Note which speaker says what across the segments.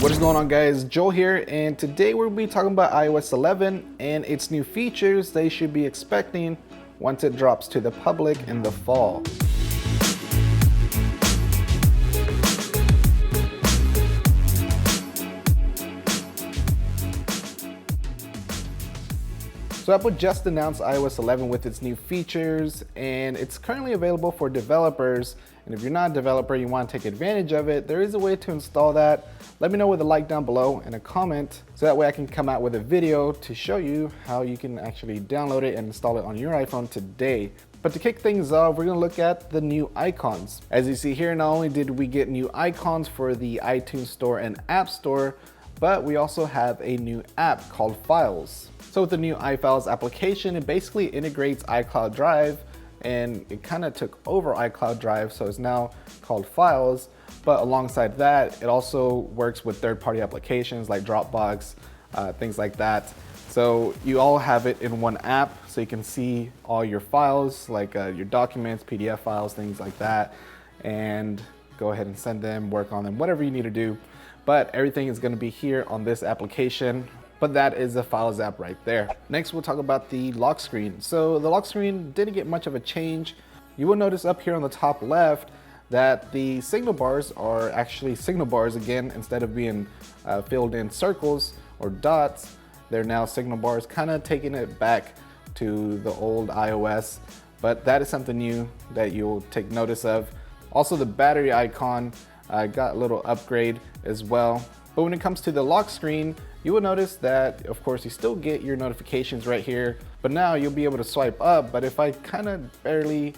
Speaker 1: What is going on, guys? Joel here, and today we'll be talking about iOS 11 and its new features they should be expecting once it drops to the public in the fall. So Apple just announced iOS 11 with its new features, and it's currently available for developers. And if you're not a developer, you want to take advantage of it, there is a way to install that. Let me know with a like down below and a comment, so that way I can come out with a video to show you how you can actually download it and install it on your iPhone today. But to kick things off, we're gonna look at the new icons. As you see here, not only did we get new icons for the iTunes Store and App Store, but we also have a new app called Files. So with the new iFiles application, it basically integrates iCloud Drive, and it kind of took over iCloud Drive, so it's now called Files. But alongside that, it also works with third-party applications like Dropbox, things like that. So you all have it in one app, so you can see all your files, like your documents, PDF files, things like that, and go ahead and send them, work on them, whatever you need to do. But everything is going to be here on this application. But that is the Files app right there. Next, we'll talk about the lock screen. So the lock screen didn't get much of a change. You will notice up here on the top left that the signal bars are actually signal bars again. Instead of being filled in circles or dots, they're now signal bars, kind of taking it back to the old iOS. But that is something new that you'll take notice of. Also, the battery icon got a little upgrade as well. But when it comes to the lock screen, you will notice that, of course, you still get your notifications right here, but now you'll be able to swipe up. But if I kind of barely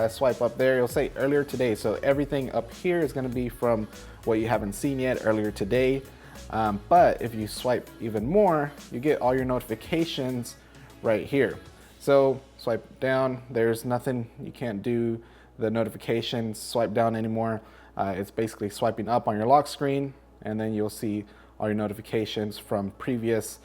Speaker 1: swipe up there, it'll say earlier today. So everything up here is going to be from what you haven't seen yet earlier today. But if you swipe even more, you get all your notifications right here. So swipe down, there's nothing you can't do. The notifications swipe down anymore. It's basically swiping up on your lock screen, and then you'll see all your notifications from previous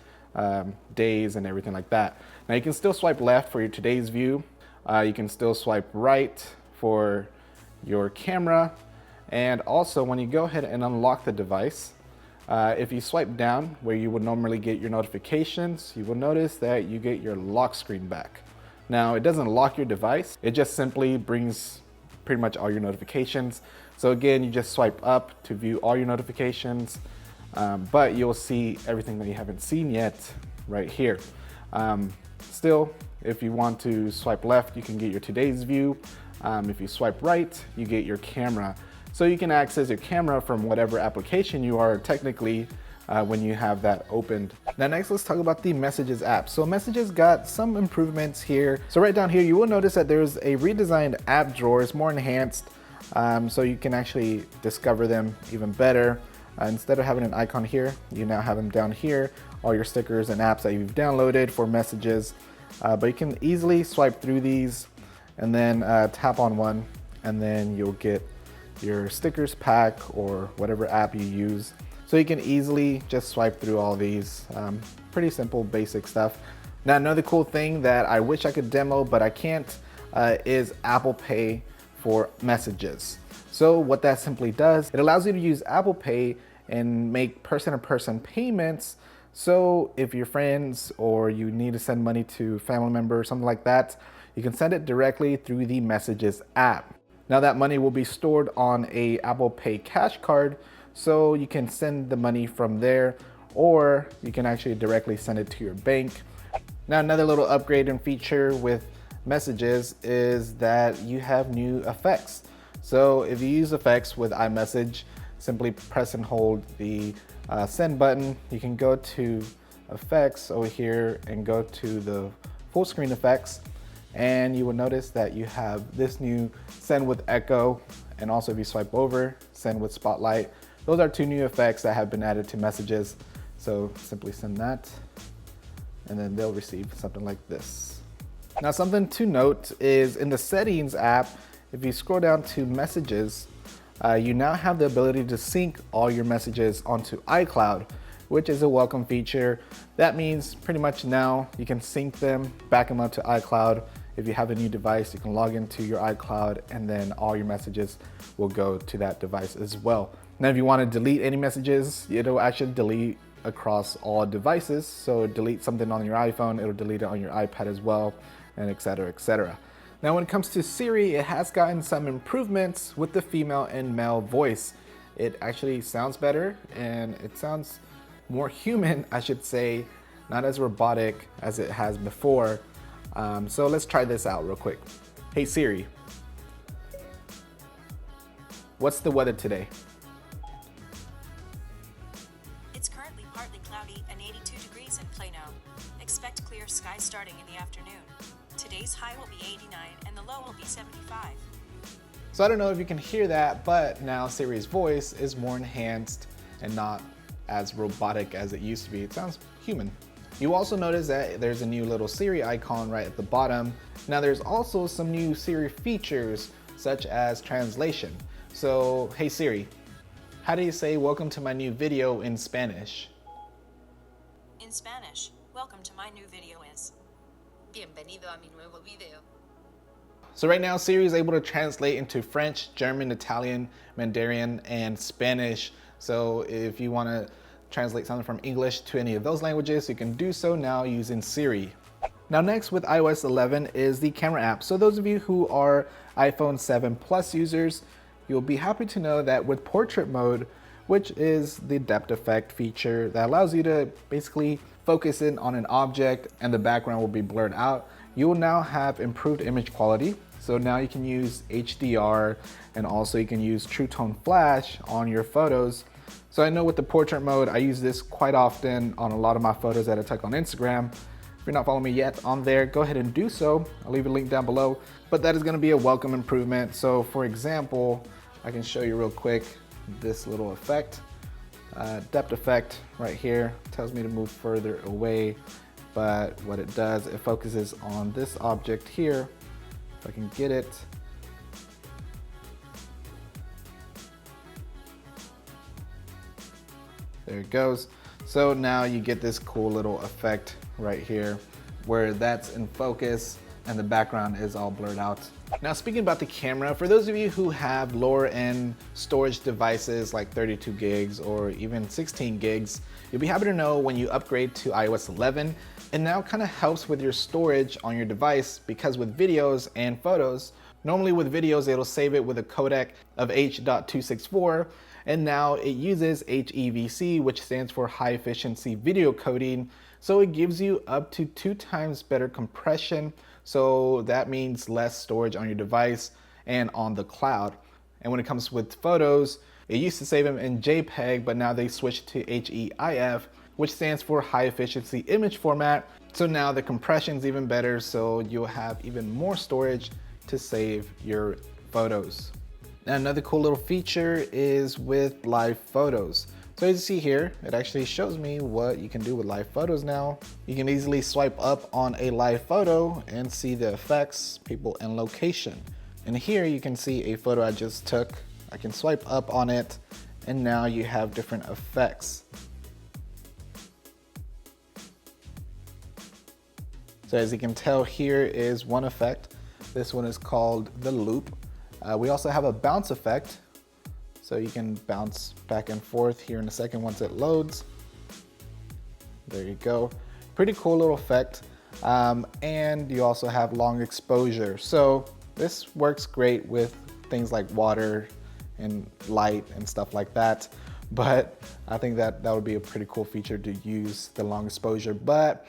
Speaker 1: days and everything like that. Now you can still swipe left for your today's view. You can still swipe right for your camera. And also when you go ahead and unlock the device, if you swipe down where you would normally get your notifications, you will notice that you get your lock screen back. Now it doesn't lock your device, it just simply brings pretty much all your notifications. So again, you just swipe up to view all your notifications, but you'll see everything that you haven't seen yet right here. Still, if you want to swipe left, you can get your today's view. If you swipe right, you get your camera. So you can access your camera from whatever application you are technically when you have that opened. Now next, let's talk about the Messages app. So Messages got some improvements here. So right down here, you will notice that there's a redesigned app drawer. It's more enhanced, so you can actually discover them even better. Instead of having an icon here, you now have them down here, all your stickers and apps that you've downloaded for Messages. But you can easily swipe through these and then tap on one, and then you'll get your stickers pack or whatever app you use. So you can easily just swipe through all these. Pretty simple, basic stuff. Now another cool thing that I wish I could demo, but I can't, is Apple Pay for Messages. So what that simply does, it allows you to use Apple Pay and make person-to-person payments. So if you're friends or you need to send money to a family member or something like that, you can send it directly through the Messages app. Now that money will be stored on a Apple Pay cash card, so you can send the money from there, or you can actually directly send it to your bank. Now another little upgrade and feature with Messages is that you have new effects. So if you use effects with iMessage, simply press and hold the send button. You can go to effects over here and go to the full screen effects, and you will notice that you have this new send with echo, and also if you swipe over, send with spotlight. Those are two new effects that have been added to Messages. So simply send that, and then they'll receive something like this. Now something to note is in the Settings app, if you scroll down to Messages, you now have the ability to sync all your messages onto iCloud, which is a welcome feature. That means pretty much now you can sync them, back them up to iCloud if you have a new device, you can log into your iCloud and then all your messages will go to that device as well. Now, if you want to delete any messages, it'll actually delete across all devices. So delete something on your iPhone, it'll delete it on your iPad as well, and etc, etc. Now, when it comes to Siri, it has gotten some improvements with the female and male voice. It actually sounds better and it sounds more human, I should say, not as robotic as it has before. So let's try this out real quick. Hey Siri, what's the weather today?
Speaker 2: It's currently partly cloudy and 82 degrees in Plano. Expect clear skies starting in the afternoon. Today's high will be 89 and the low will be 75.
Speaker 1: So I don't know if you can hear that, but now Siri's voice is more enhanced and not as robotic as it used to be. It sounds human. You also notice that there's a new little Siri icon right at the bottom. Now there's also some new Siri features such as translation. So, hey Siri, how do you say welcome to my new video in Spanish?
Speaker 2: In Spanish, welcome to my new video is Bienvenido a mi nuevo video.
Speaker 1: So right now Siri is able to translate into French, German, Italian, Mandarin, and Spanish. So if you want to translate something from English to any of those languages, you can do so now using Siri. Now next with iOS 11 is the camera app. So those of you who are iPhone 7 Plus users, you'll be happy to know that with portrait mode, which is the depth effect feature that allows you to basically focus in on an object and the background will be blurred out, you will now have improved image quality. So now you can use HDR and also you can use True Tone Flash on your photos. So I know with the portrait mode, I use this quite often on a lot of my photos that I took on Instagram. If you're not following me yet on there, go ahead and do so. I'll leave a link down below, but that is gonna be a welcome improvement. So for example, I can show you real quick this little effect. Depth effect right here tells me to move further away, but what it does, it focuses on this object here. If I can get it. There it goes. So now you get this cool little effect right here where that's in focus and the background is all blurred out. Now speaking about the camera, for those of you who have lower end storage devices like 32 gigs or even 16 gigs, you'll be happy to know when you upgrade to iOS 11, it now kind of helps with your storage on your device, because with videos and photos, normally with videos it'll save it with a codec of H.264, and now it uses HEVC, which stands for high efficiency video coding. So it gives you up to 2 times better compression. So that means less storage on your device and on the cloud. And when it comes with photos, it used to save them in JPEG, but now they switched to HEIF, which stands for high efficiency image format. So now the compression is even better, so you'll have even more storage to save your photos. Now another cool little feature is with live photos. So as you see here, it actually shows me what you can do with live photos now. You can easily swipe up on a live photo and see the effects, people, and location. And here you can see a photo I just took. I can swipe up on it, and now you have different effects. So as you can tell, here is one effect. This one is called the loop. We also have a bounce effect. So you can bounce back and forth here in a second once it loads. There you go. Pretty cool little effect. And you also have long exposure. So this works great with things like water and light and stuff like that. But I think that would be a pretty cool feature to use the long exposure. But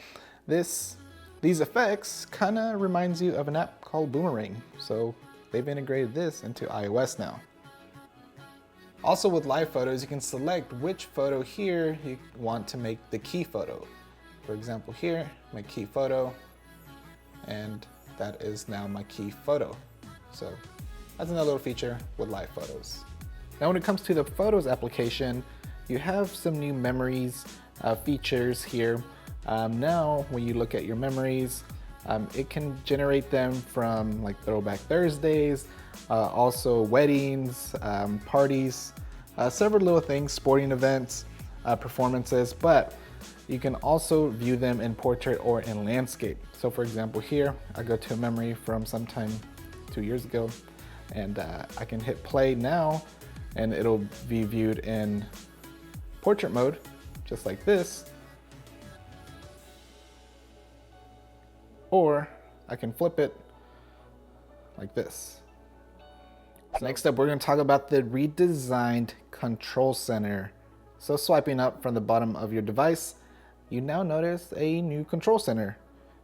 Speaker 1: these effects kind of reminds you of an app called Boomerang. So they've integrated this into iOS now. Also with live photos, you can select which photo here you want to make the key photo. For example here, my key photo, and that is now my key photo. So that's another little feature with live photos. Now when it comes to the Photos application, you have some new memories features here. Now when you look at your memories, it can generate them from like Throwback Thursdays, also weddings, parties, several little things, sporting events, performances. But You can also view them in portrait or in landscape. So for example here, I go to a memory from sometime 2 years ago, and I can hit play now and it'll be viewed in portrait mode, just like this. Or I can flip it like this. So next up, we're going to talk about the redesigned control center. So swiping up from the bottom of your device, you now notice a new control center.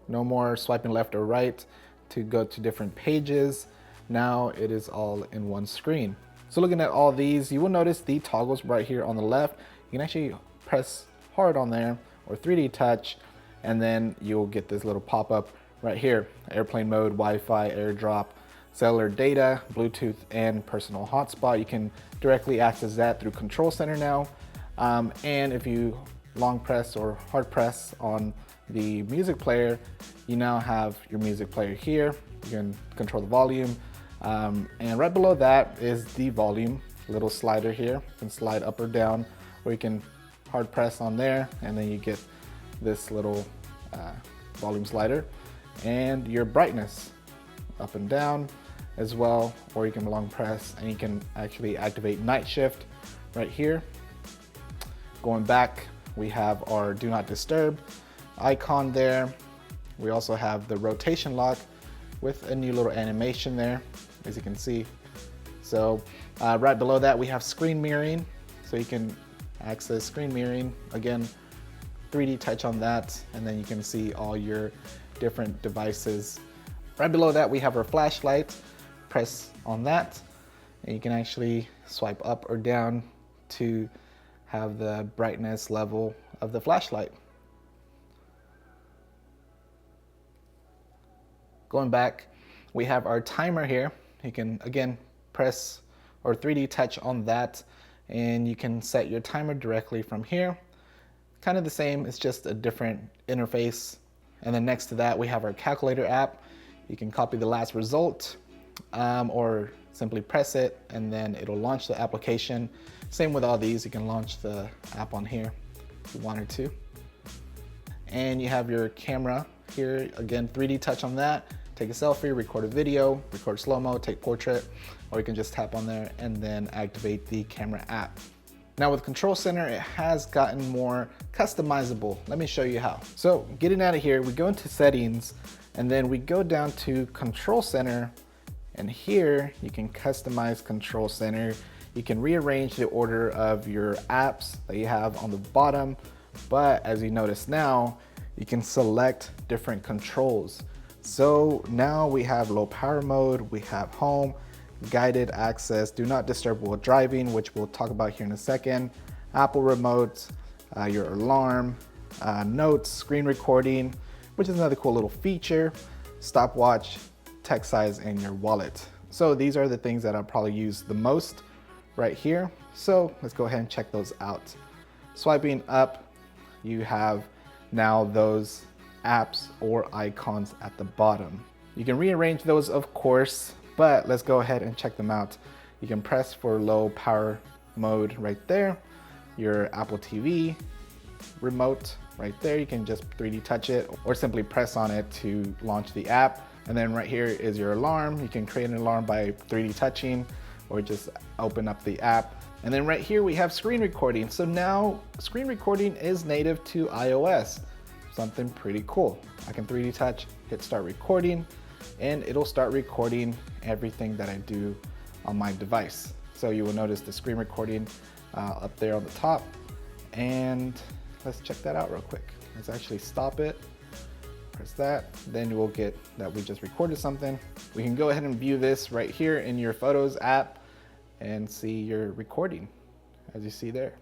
Speaker 1: No more swiping left or right to go to different pages. Now it is all in one screen. So looking at all these, you will notice the toggles right here on the left. You can actually press hard on there or 3D touch, and then you'll get this little pop-up right here: airplane mode, Wi-Fi, AirDrop, cellular data, Bluetooth, and personal hotspot. You can directly access that through Control Center now. And if you long press or hard press on the music player, you now have your music player here. You can control the volume. And right below that is the volume little slider here. You can slide up or down, or you can hard press on there, and then you get this little volume slider. And your brightness up and down as well, or you can long press and you can actually activate night shift right here. Going back, we have our do not disturb icon there. We also have the rotation lock with a new little animation there, as you can see. So right below that, we have screen mirroring. So you can access screen mirroring. Again, 3D touch on that, and then you can see all your different devices. Right below that, we have our flashlight. Press on that, and you can actually swipe up or down to have the brightness level of the flashlight. Going back, we have our timer here. You can again press or 3D touch on that, and you can set your timer directly from here. Kind of the same, it's just a different interface. And then next to that, we have our calculator app. You can copy the last result, or simply press it and then it'll launch the application. Same with all these, you can launch the app on here if you wanted to. And you have your camera here, again 3D touch on that, take a selfie, record a video, record slow-mo, take portrait, or you can just tap on there and then activate the camera app. Now with Control Center, it has gotten more customizable. Let me show you how. So getting out of here, we go into settings, and then we go down to Control Center, and here you can customize Control Center. You can rearrange the order of your apps that you have on the bottom, but as you notice now, you can select different controls. So now we have low power mode, we have home, guided access, do not disturb while driving, which we'll talk about here in a second, Apple remote, your alarm, notes, screen recording, which is another cool little feature, stopwatch, text size, and your wallet. So these are the things that I'll probably use the most right here. So let's go ahead and check those out. Swiping up, you have now those apps or icons at the bottom. You can rearrange those, of course, but let's go ahead and check them out. You can press for low power mode right there, your Apple TV remote right there. You can just 3D touch it or simply press on it to launch the app. And then right here is your alarm. You can create an alarm by 3D touching or just open up the app. And then right here we have screen recording. So now screen recording is native to iOS. Something pretty cool. I can 3D touch, hit start recording, and it'll start recording everything that I do on my device. So you will notice the screen recording up there on the top. And let's check that out real quick. Let's actually stop it. Press that, then we'll get that we just recorded something. We can go ahead and view this right here in your Photos app and see your recording, as you see there.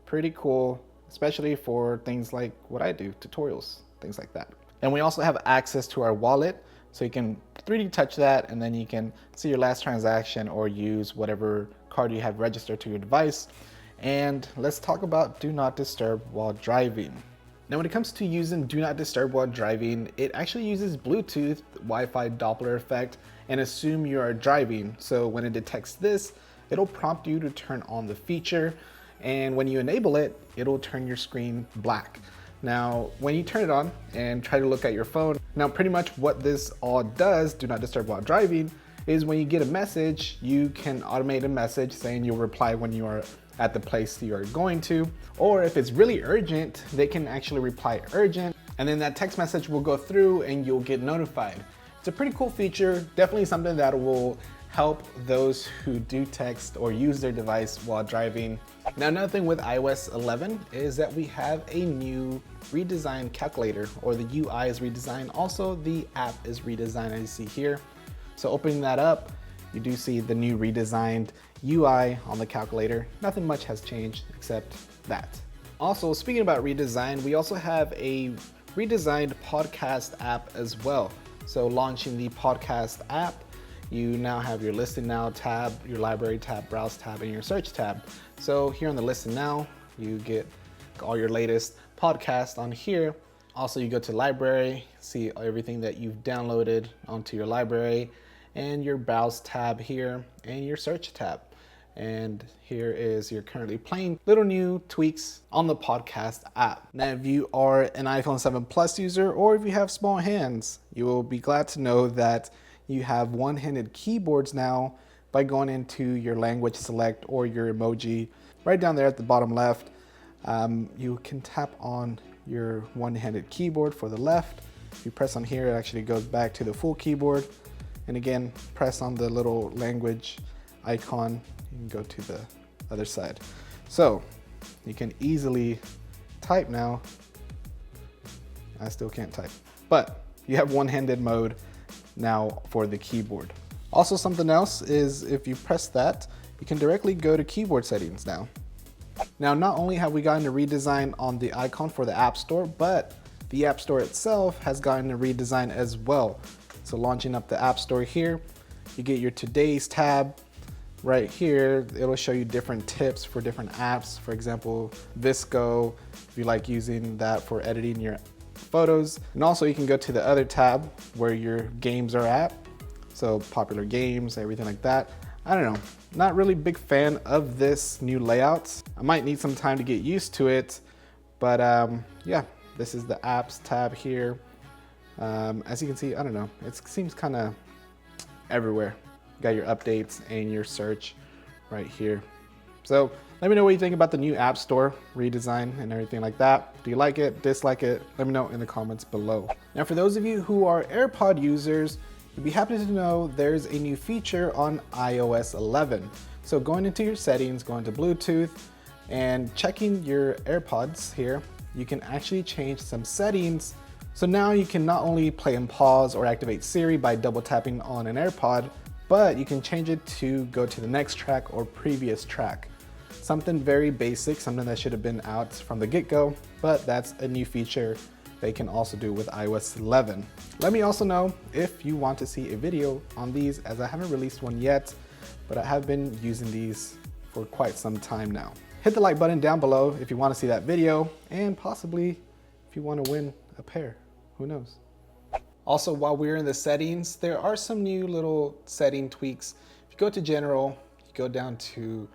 Speaker 1: Pretty cool, especially for things like what I do, tutorials, things like that. And we also have access to our wallet, so you can 3D touch that and then you can see your last transaction or use whatever card you have registered to your device. And let's talk about do not disturb while driving. Now when it comes to using do not disturb while driving, it actually uses Bluetooth, Wi-Fi Doppler effect, and assume you are driving. So when it detects this, it'll prompt you to turn on the feature. And when you enable it, it'll turn your screen black. Now, when you turn it on and try to look at your phone, now pretty much what this all does, do not disturb while driving, is when you get a message, you can automate a message saying you'll reply when you are at the place you are going to. Or if it's really urgent, they can actually reply urgent, and then that text message will go through and you'll get notified. It's a pretty cool feature, definitely something that will help those who do text or use their device while driving. Now, another thing with iOS 11 is that we have a new redesigned calculator, or the UI is redesigned. Also, the app is redesigned, as you see here. So opening that up, you do see the new redesigned UI on the calculator. Nothing much has changed except that. Also, speaking about redesign, we also have a redesigned podcast app as well. So launching the podcast app, you now have your Listen Now tab, your Library tab, Browse tab, and your Search tab. So here on the Listen Now, you get all your latest podcasts on here. Also, you go to Library, see everything that you've downloaded onto your library, and your Browse tab here, and your Search tab. And here is your currently playing little new tweaks on the podcast app. Now, if you are an iPhone 7 Plus user, or if you have small hands, you will be glad to know that you have one-handed keyboards now by going into your language select or your emoji. Right down there at the bottom left, you can tap on your one-handed keyboard for the left. If you press on here, it actually goes back to the full keyboard. And again, press on the little language icon, you can go to the other side. So you can easily type now. I still can't type, but you have one-handed mode now for the keyboard. Also, something else is if you press that, you can directly go to keyboard settings now. Now, not only have we gotten a redesign on the icon for the App Store, but the App Store itself has gotten a redesign as well. So launching up the App Store here, you get your Today's tab. Right here, it'll show you different tips for different apps. For example, Visco, if you like using that for editing your photos. And also you can go to the other tab where your games are at. So popular games, everything like that. I don't know, not really big fan of this new layout. I might need some time to get used to it, but yeah, this is the apps tab here. As you can see, I don't know, it seems kind of everywhere. You got your updates and your search right here. So let me know what you think about the new App Store redesign and everything like that. Do you like it, dislike it? Let me know in the comments below. Now, for those of you who are AirPod users, you'll be happy to know there's a new feature on iOS 11. So going into your settings, going to Bluetooth, and checking your AirPods here, you can actually change some settings. So now you can not only play and pause or activate Siri by double tapping on an AirPod, but you can change it to go to the next track or previous track. Something very basic, something that should have been out from the get-go, but that's a new feature they can also do with iOS 11. Let me also know if you want to see a video on these, as I haven't released one yet, but I have been using these for quite some time now. Hit the like button down below if you want to see that video, and possibly if you want to win a pair, who knows? Also, while we're in the settings, there are some new little setting tweaks. If you go to General, you go down to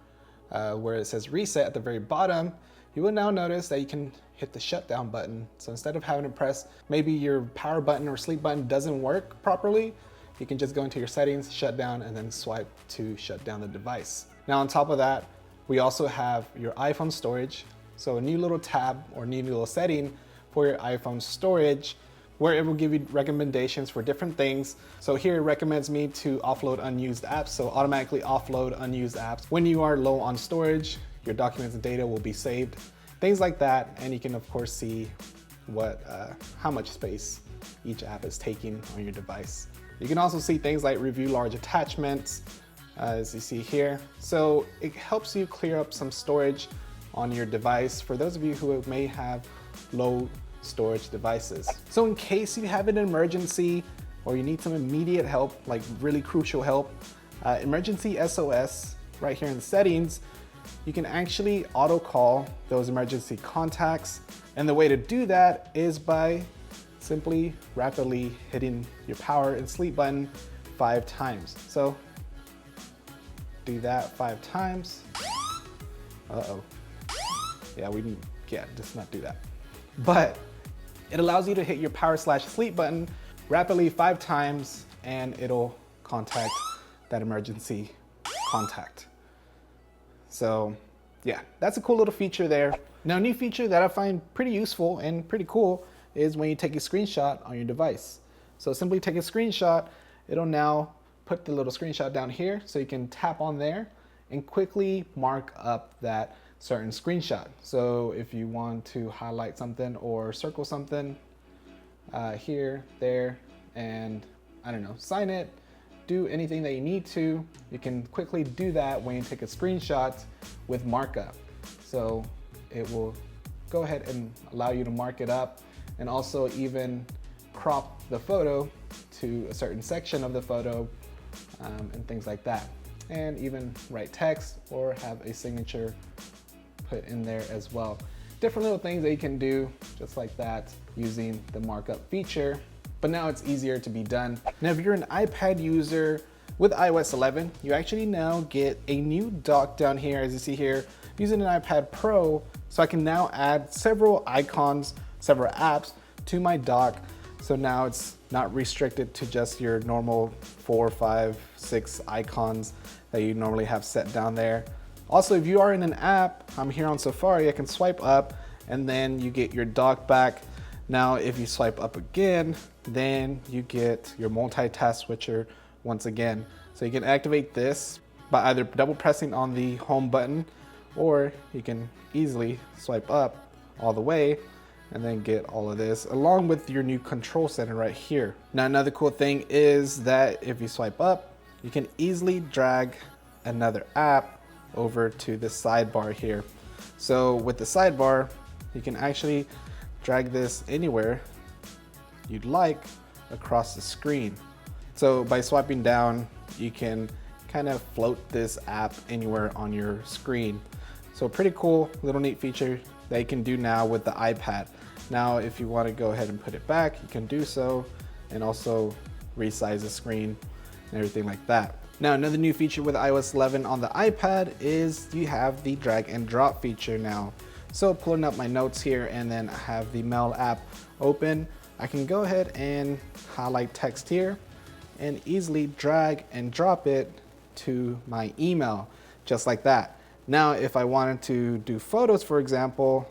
Speaker 1: where it says Reset at the very bottom, you will now notice that you can hit the shutdown button. So instead of having to press, maybe your power button or sleep button doesn't work properly, you can just go into your settings, shut down, and then swipe to shut down the device. Now on top of that, we also have your iPhone storage. So a new little tab or new little setting for your iPhone storage, where it will give you recommendations for different things. So here it recommends me to offload unused apps, so automatically offload unused apps. When you are low on storage, your documents and data will be saved, things like that. And you can of course see how much space each app is taking on your device. You can also see things like review large attachments, as you see here. So it helps you clear up some storage on your device for those of you who may have low storage devices. So in case you have an emergency or you need some immediate help, like really crucial help, emergency SOS right here in the settings, you can actually auto call those emergency contacts. And the way to do that is by simply rapidly hitting your power and sleep button 5 times. So do that 5 times. Uh-oh. just not do that. But it allows you to hit your power/sleep button rapidly 5 times and it'll contact that emergency contact. So yeah, that's a cool little feature there. Now, a new feature that I find pretty useful and pretty cool is when you take a screenshot on your device. So simply take a screenshot, it'll now put the little screenshot down here so you can tap on there and quickly mark up that certain screenshot. So if you want to highlight something or circle something here, there, and I don't know, sign it, do anything that you need to, you can quickly do that when you take a screenshot with markup. So it will go ahead and allow you to mark it up and also even crop the photo to a certain section of the photo and things like that. And even write text or have a signature put in there as well. Different little things that you can do just like that using the markup feature, but now it's easier to be done. Now, if you're an iPad user with iOS 11, you actually now get a new dock down here, as you see here, using an iPad Pro. So I can now add several icons, several apps to my dock. So now it's not restricted to just your normal 4, 5, 6 icons that you normally have set down there. Also, if you are in an app, I'm here on Safari, I can swipe up and then you get your dock back. Now, if you swipe up again, then you get your multitask switcher once again. So you can activate this by either double pressing on the home button, or you can easily swipe up all the way and then get all of this along with your new control center right here. Now, another cool thing is that if you swipe up, you can easily drag another app over to the sidebar here. So with the sidebar, you can actually drag this anywhere you'd like across the screen. So by swiping down, you can kind of float this app anywhere on your screen. So pretty cool little neat feature that you can do now with the iPad. Now, if you want to go ahead and put it back, you can do so, and also resize the screen and everything like that. Now, another new feature with iOS 11 on the iPad is you have the drag and drop feature now. So pulling up my notes here and then I have the Mail app open, I can go ahead and highlight text here and easily drag and drop it to my email, just like that. Now, if I wanted to do photos, for example,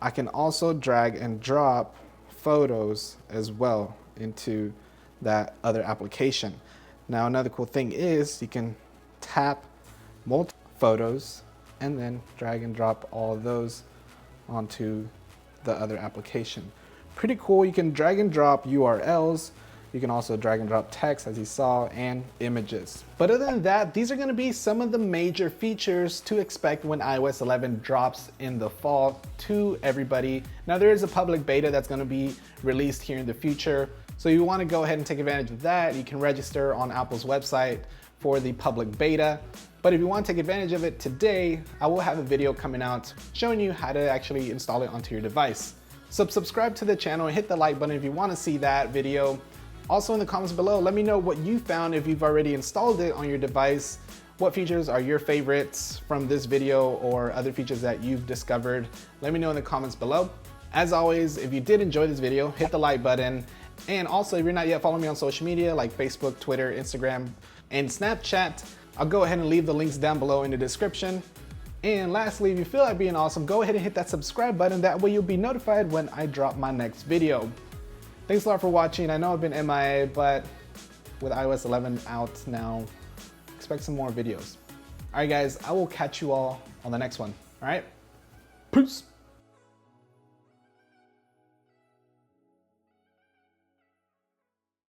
Speaker 1: I can also drag and drop photos as well into that other application. Now, another cool thing is you can tap multiple photos and then drag and drop all of those onto the other application. Pretty cool. You can drag and drop URLs. You can also drag and drop text, as you saw, and images. But other than that, these are going to be some of the major features to expect when iOS 11 drops in the fall to everybody. Now, there is a public beta that's going to be released here in the future. So you want to go ahead and take advantage of that. You can register on Apple's website for the public beta. But if you want to take advantage of it today, I will have a video coming out showing you how to actually install it onto your device. So subscribe to the channel and hit the like button if you want to see that video. Also, in the comments below, let me know what you found if you've already installed it on your device. What features are your favorites from this video or other features that you've discovered? Let me know in the comments below. As always, if you did enjoy this video, hit the like button. And also, if you're not yet following me on social media like Facebook, Twitter, Instagram, and Snapchat, I'll go ahead and leave the links down below in the description. And lastly, if you feel like being awesome, go ahead and hit that subscribe button. That way you'll be notified when I drop my next video. Thanks a lot for watching. I know I've been MIA, but with iOS 11 out now, expect some more videos. All right, guys, I will catch you all on the next one. All right, peace.